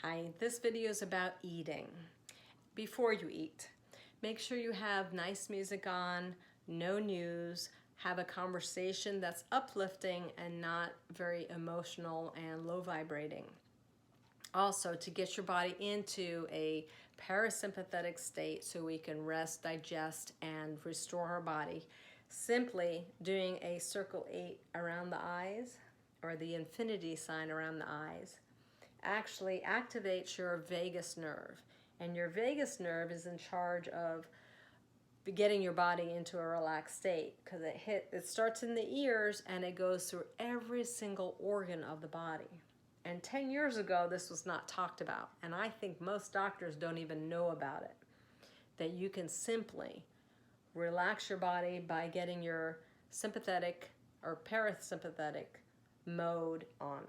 Hi, this video is about eating. Before you eat, make sure you have nice music on, no news, have a conversation that's uplifting and not very emotional and low vibrating. Also, to get your body into a parasympathetic state so we can rest, digest, and restore our body, simply doing a circle 8 around the eyes or the infinity sign around the eyes actually activates your vagus nerve. And your vagus nerve is in charge of getting your body into a relaxed state because it starts in the ears and it goes through every single organ of the body. And 10 years ago, this was not talked about. And I think most doctors don't even know about it. That you can simply relax your body by getting your sympathetic or parasympathetic mode on.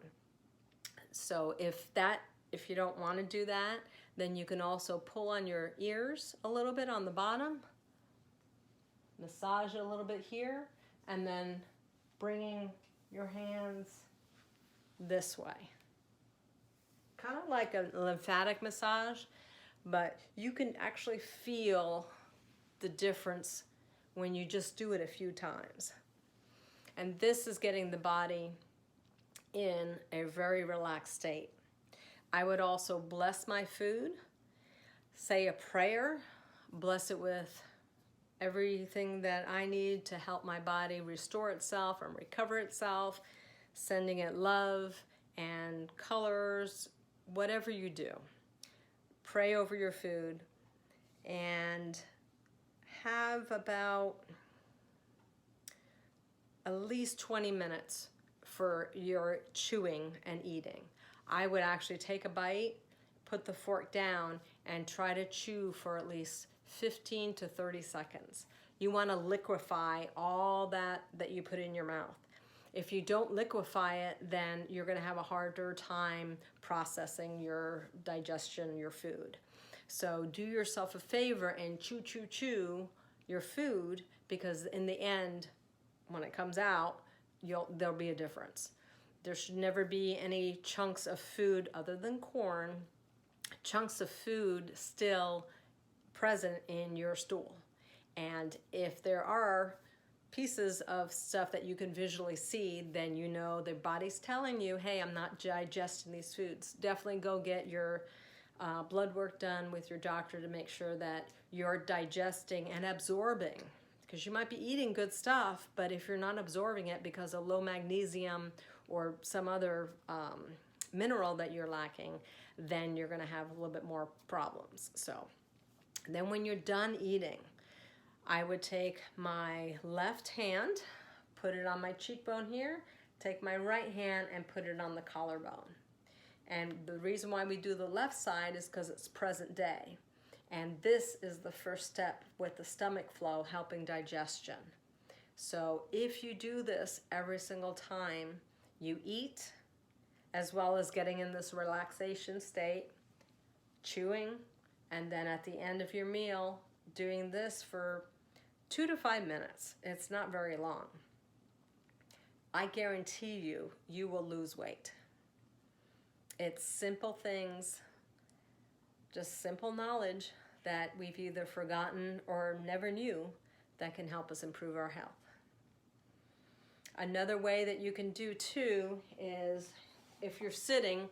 So if you don't want to do that, then you can also pull on your ears a little bit on the bottom, massage a little bit here, and then bringing your hands this way. Kind of like a lymphatic massage, but you can actually feel the difference when you just do it a few times. And this is getting the body in a very relaxed state. I would also bless my food, say a prayer, bless it with everything that I need to help my body restore itself and recover itself, sending it love and colors, whatever you do. Pray over your food and have about at least 20 minutes for your chewing and eating. I would actually take a bite, put the fork down, and try to chew for at least 15 to 30 seconds. You want to liquefy all that you put in your mouth. If you don't liquefy it, then you're going to have a harder time processing your digestion, your food. So do yourself a favor and chew your food, because in the end, when it comes out, there'll be a difference. There should never be any chunks of food other than corn, chunks of food still present in your stool. And if there are pieces of stuff that you can visually see, then you know the body's telling you, hey, I'm not digesting these foods. Definitely go get your blood work done with your doctor to make sure that you're digesting and absorbing. Because you might be eating good stuff, but if you're not absorbing it because of low magnesium or some other mineral that you're lacking, then you're going to have a little bit more problems. So then when you're done eating, I would take my left hand, put it on my cheekbone here, take my right hand and put it on the collarbone. And the reason why we do the left side is because it's present day. And this is the first step with the stomach flow, helping digestion. So if you do this every single time you eat, as well as getting in this relaxation state, chewing, and then at the end of your meal, doing this for 2 to 5 minutes. It's not very long. I guarantee you, you will lose weight. It's simple things, just simple knowledge that we've either forgotten or never knew that can help us improve our health. Another way that you can do too is if you're sitting,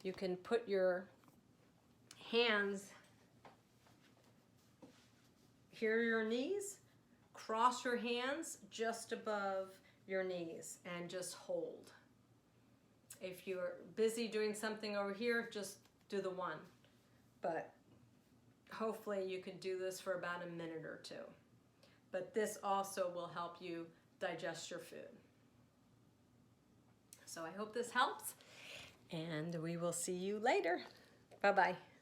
you can put your hands here, your knees, cross your hands just above your knees and just hold. If you're busy doing something over here, just do the one. But hopefully you can do this for about a minute or two. But this also will help you digest your food. So I hope this helps, and we will see you later. Bye-bye.